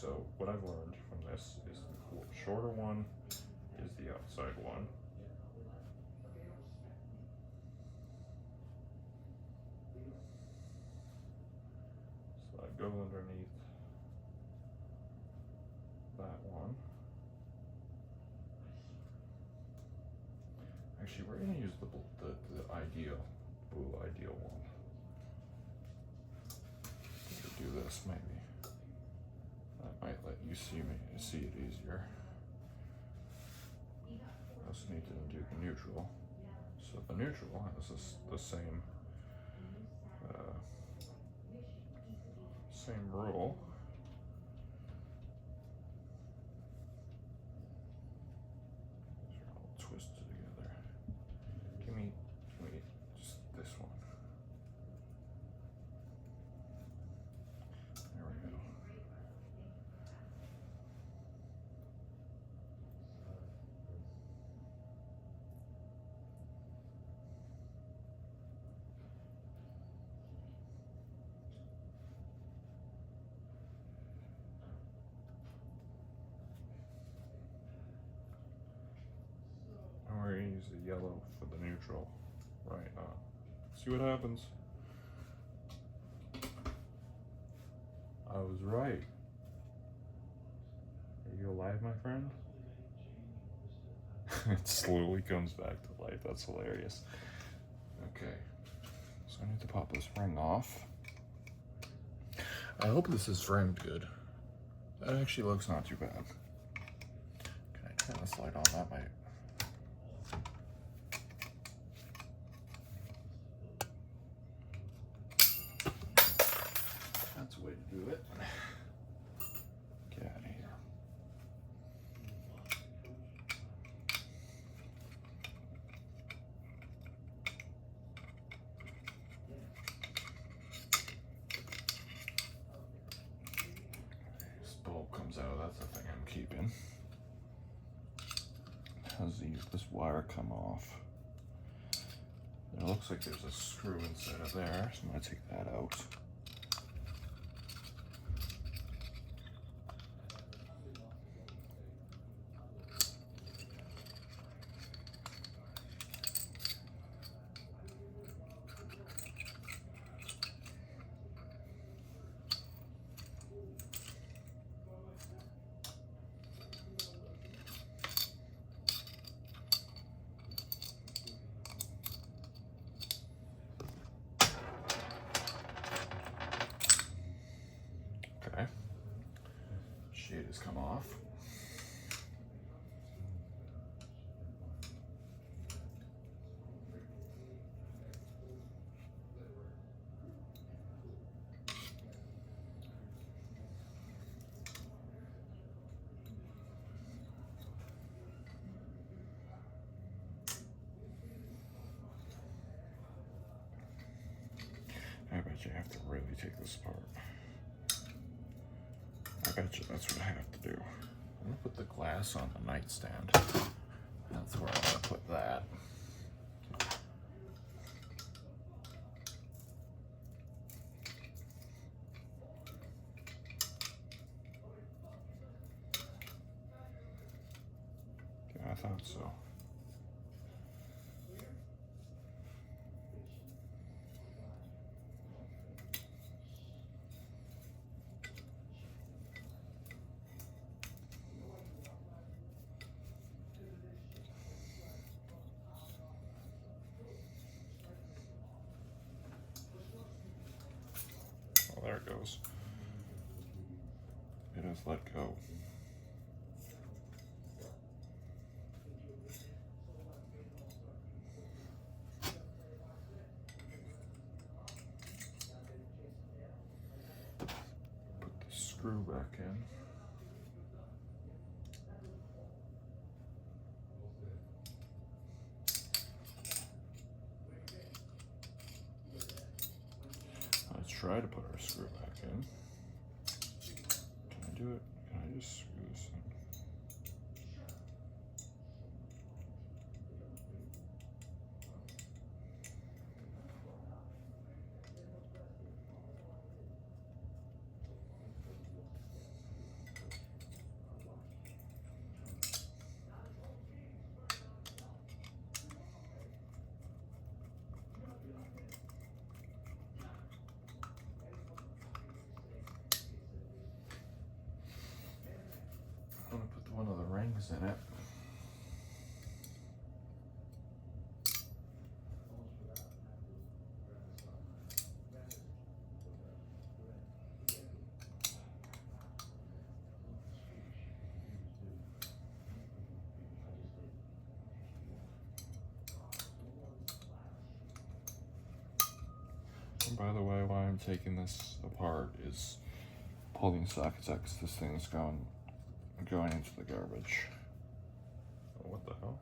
So what I've learned from this is the shorter one is the outside one. So that goes underneath that one. Actually, we're gonna use the ideal, blue ideal one. To do this, maybe. That might let you see it easier. I also need to do the neutral. So the neutral has the same same rule. These are all twisted together. Give me just this one. There we go. And we're gonna use the yellow for the neutral right now. See what happens. I was right. Are you alive, my friend? It slowly comes back to life. That's hilarious. Okay, so I need to pop this ring off. I hope this is framed good. That actually looks not too bad. Can I turn this light on? That might. That's a way to do it. Get out of here. This bulb comes out. That's the thing I'm keeping. Has this wire come off? It looks like there's a screw inside of there, so I'm going to take that out. Okay, shade has come off. I bet you have to really take this apart. I bet you that's what I have to do. I'm gonna put the glass on the nightstand. That's where I'm gonna put that. Yeah, I thought so. There it goes. It has let go. Put the screw back in. Let's try to put our screw back in. Can I do it? Can I just screw this in? is in it. And by the way, why I'm taking this apart is pulling sockets out because this thing is going into the garbage. Oh, what the hell?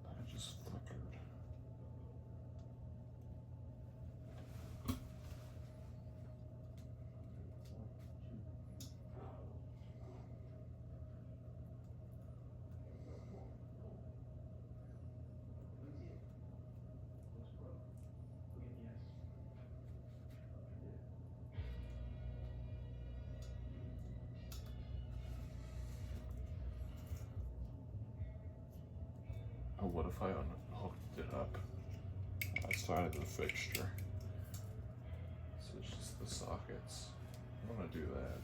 That just flickered. Oh, what if I unhooked it up outside of the fixture? So it's just the sockets. I want to do that.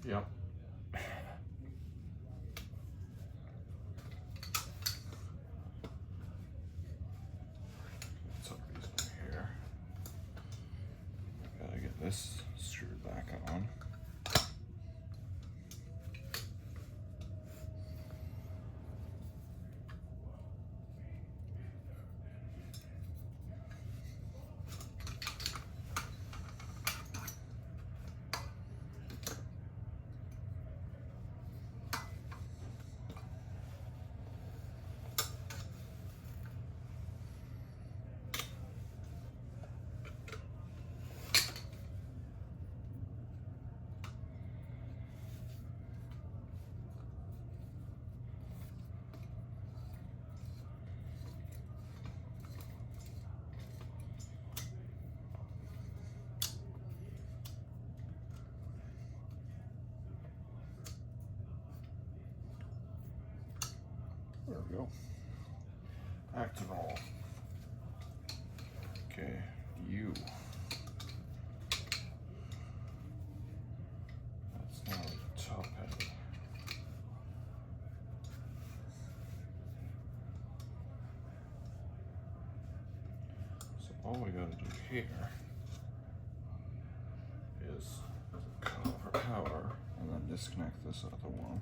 Yep. Let's up these in here. Gotta get this screwed back on. There we go. Back to normal. Okay, U. That's now the top head. So all we gotta do here is call for power and then disconnect this other one.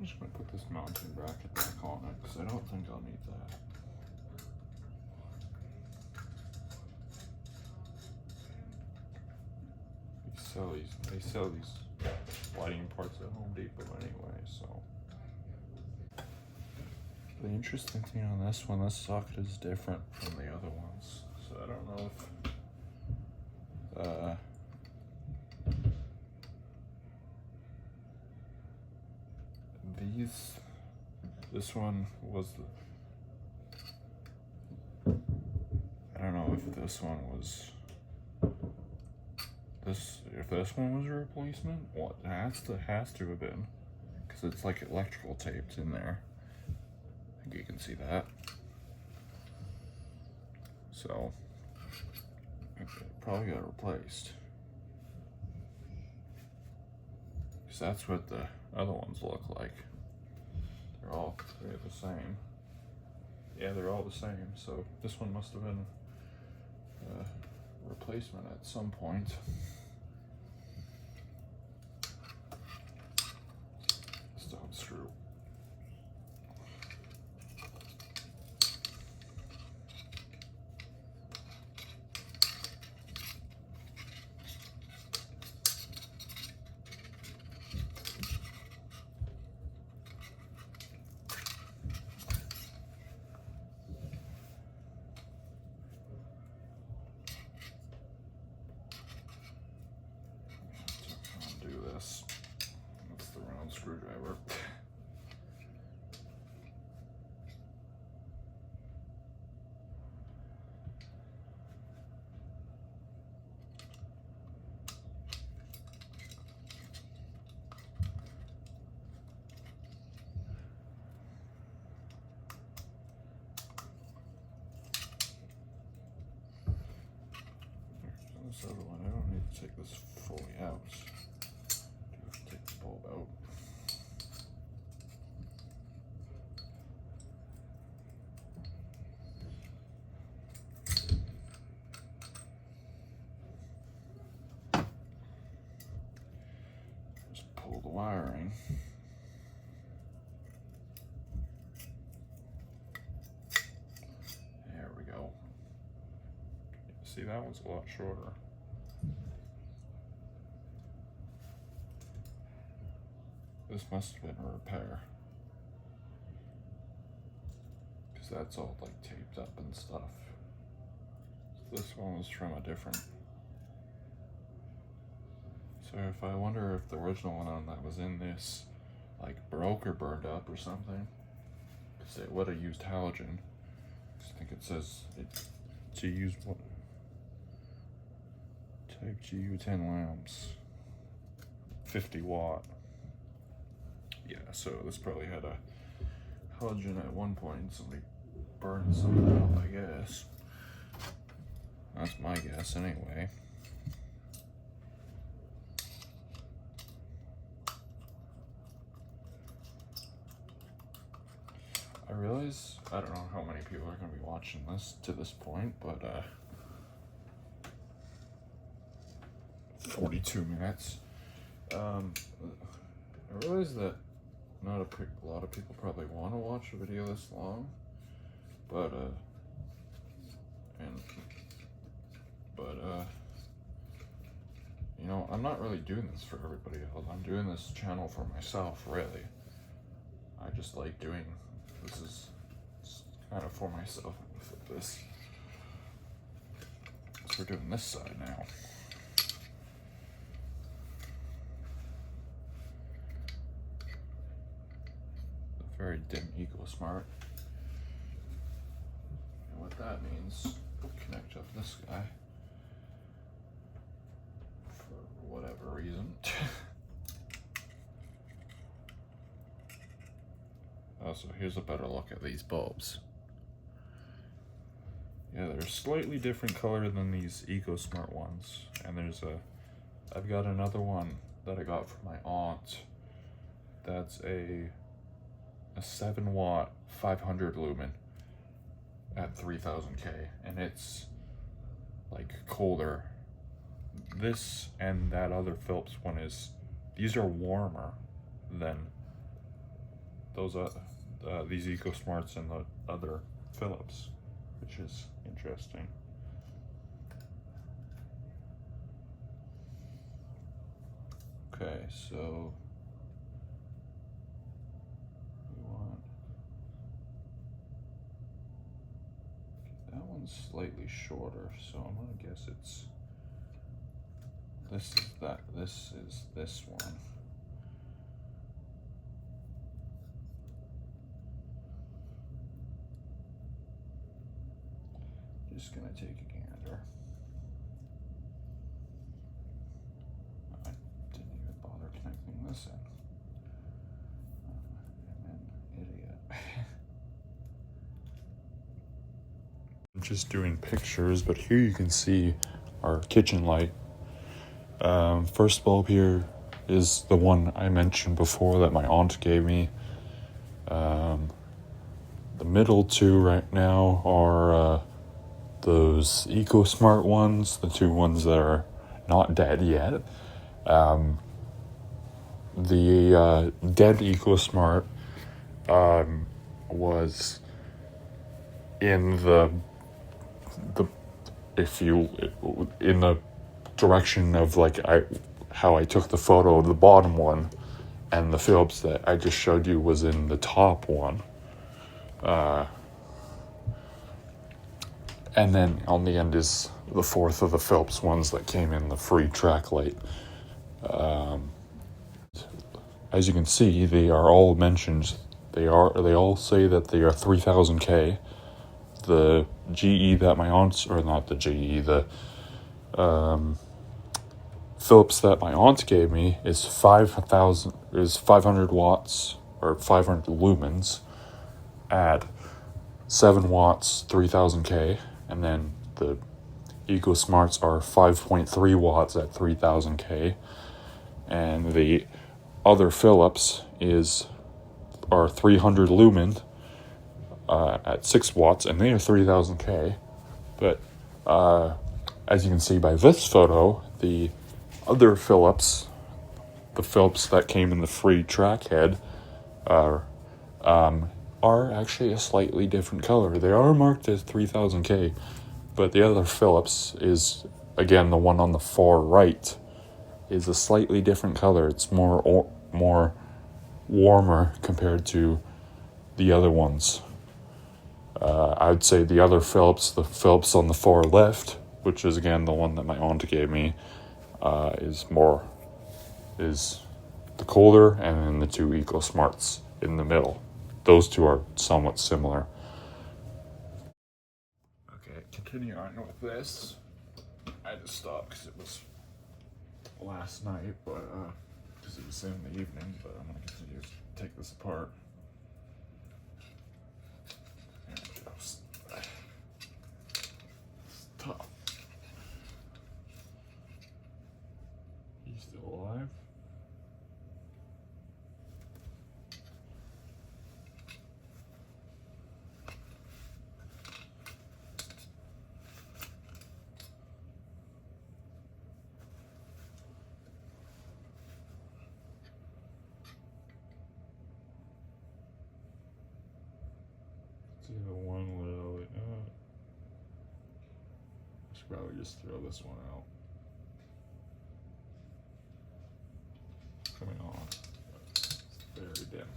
I'm just gonna put this mounting bracket back on it because I don't think I'll need that. They sell these lighting parts at Home Depot anyway, so. The interesting thing on this one, this socket is different from the other ones. So I don't know if this one was I don't know if this one was if this one was a replacement. What has to have been, because it's like electrical taped in there. I think you can see that. So it probably got replaced, because that's what the other ones look like. They're the same. Yeah, they're all the same. So this one must have been a replacement at some point. Stone screw. That's the round screwdriver. This other one, I don't need to take this fully out. Take the bulb out. Just pull the wiring. There we go. See, that one's a lot shorter. This must have been a repair, because that's all like taped up and stuff. This one was from a different. So if I wonder if the original one that was in this like broke or burned up or something, because it would have used halogen. I think it says to use what type GU10 lamps, 50 watt. Yeah, so this probably had a halogen at one point. Somebody burned something up, I guess. That's my guess, anyway. I realize I don't know how many people are going to be watching this to this point, but 42 minutes. I realize that not a lot of people probably want to watch a video this long, but you know, I'm not really doing this for everybody else. I'm doing this channel for myself, really. I just like doing this. Is kind of for myself. This. So we're doing this side now. Very dim EcoSmart. And what that means, connect up this guy for whatever reason. So here's a better look at these bulbs. Yeah, they're slightly different color than these EcoSmart ones. And I've got another one that I got from my aunt. That's a 7 watt 500 lumen at 3000K, and it's like colder. This and that other Philips one these are warmer than those these EcoSmarts and the other Philips, which is interesting. Okay, so we want that one's slightly shorter, so I'm gonna guess it's this is this one. Just gonna take a gander. I didn't even bother connecting this in. I'm an idiot. I'm just doing pictures, but here you can see our kitchen light. First bulb here is the one I mentioned before that my aunt gave me. The middle two right now are those EcoSmart ones, the two ones that are not dead yet. The dead EcoSmart was in the direction of like how I took the photo of the bottom one, and the Philips that I just showed you was in the top one. And then on the end is the fourth of the Philips ones that came in the free track light. As you can see, they are all mentioned. They all say that they are 3000K. The GE that my aunt, or not the GE, the Philips that my aunt gave me is 500 watts or 500 lumens at 7 watts, 3000K, and then the EcoSmarts are 5.3 watts at 3000K, and the other Philips are 300 lumen at 6 watts, and they are 3000K. But as you can see by this photo, the other Philips, the Philips that came in the free track head, are actually a slightly different color. They are marked as 3000K, but the other Philips is, again, the one on the far right, is a slightly different color. It's more warmer compared to the other ones. I would say the other Philips, the Philips on the far left, which is again the one that my aunt gave me, is the colder, and then the two EcoSmarts in the middle. Those two are somewhat similar. Okay, continue on with this. I had to stop because it was last night, but because it was in the evening, but I'm going to continue to take this apart. There it goes. It's tough. He's still alive? See the one little. I should probably just throw this one out. Coming on. It's very dim.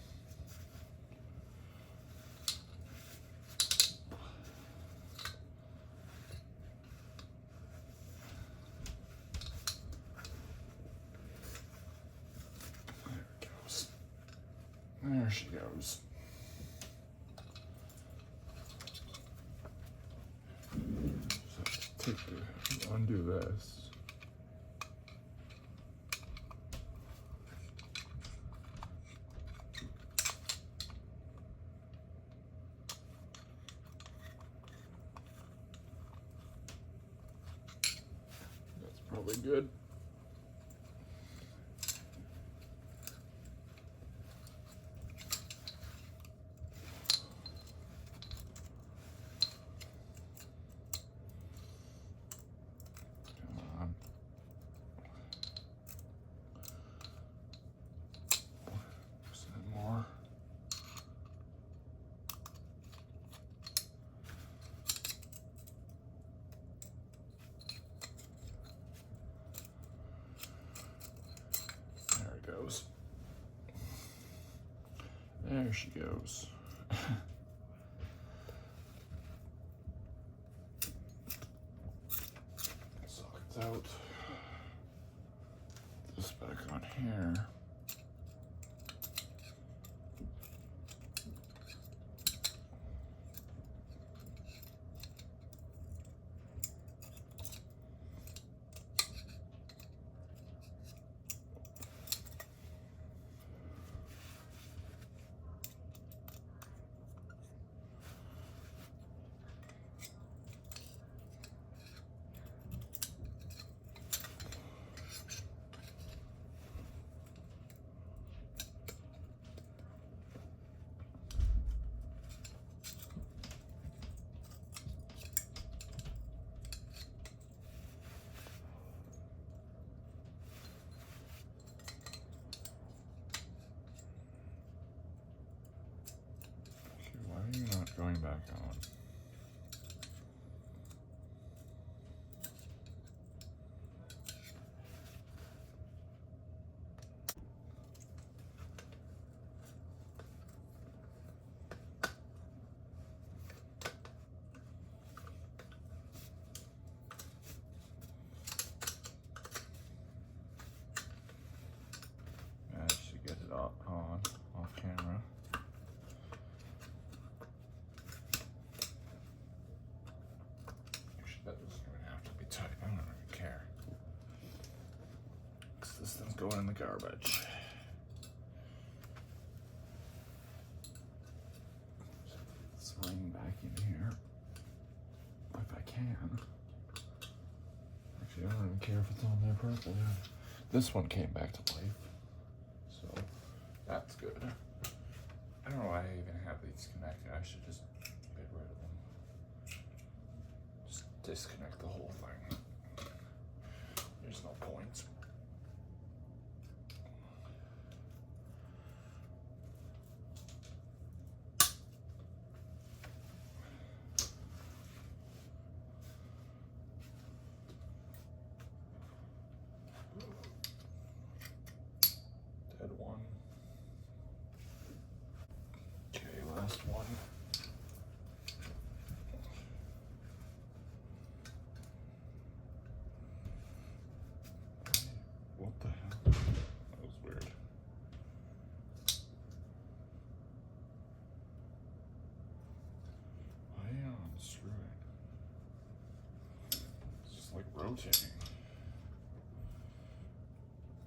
There it goes. There she goes. Undo this. That's probably good. More. she goes. Sockets out. This back on here. Why are you not going back on? Managed to get it off camera. That doesn't even have to be tight. I don't even care. Because this thing's going in the garbage. This ring back in here. If I can. Actually, I don't even care if it's on there purple. This one came back to life. So, that's good. I don't know why I even have these connected. I should just get rid of them. Just disconnect the whole thing. There's no point. Dead one. Okay, last one. What the hell? That was weird. Why are you unscrewing? It's just like rotating.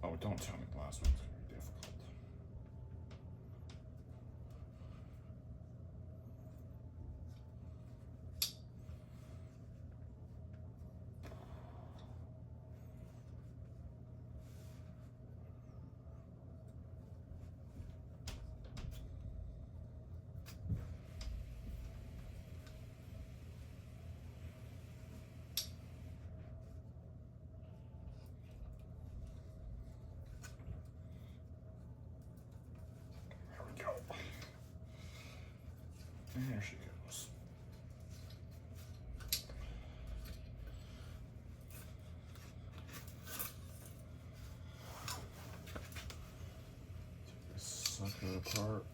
Oh, don't tell me the last one's gonna be difficult. There she goes. Take this sucker apart.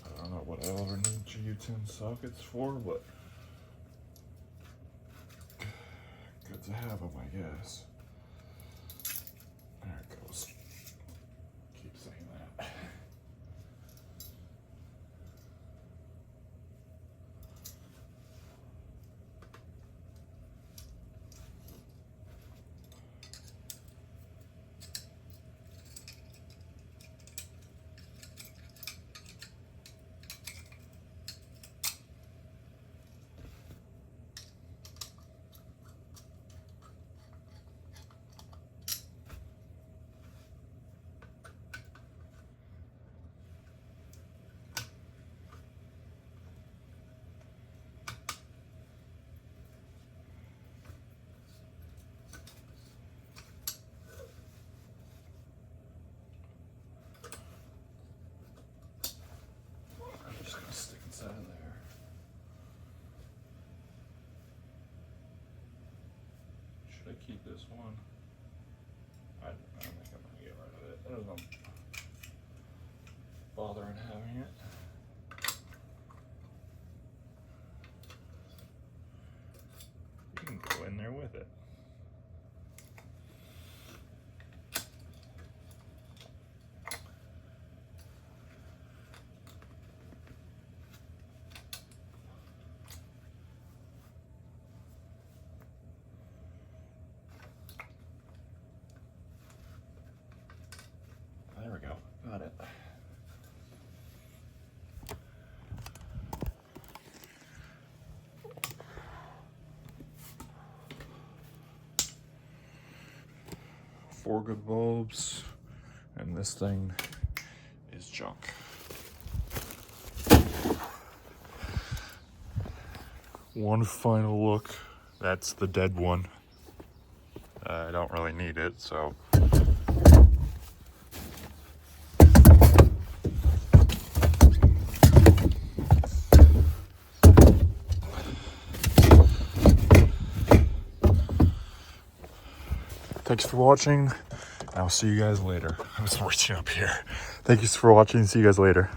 I don't know what I'll ever need GU10 sockets for, but good to have them, I guess. There it goes. Keep saying that. Should I keep this one? I think I'm gonna get rid of it. There's no bother in having it. You can go in there with it. There we go. Got it. Four good bulbs, and this thing is junk. One final look. That's the dead one. I don't really need it, so. Thanks for watching. I'll see you guys later. I was reaching up here. Thank you for watching. See you guys later.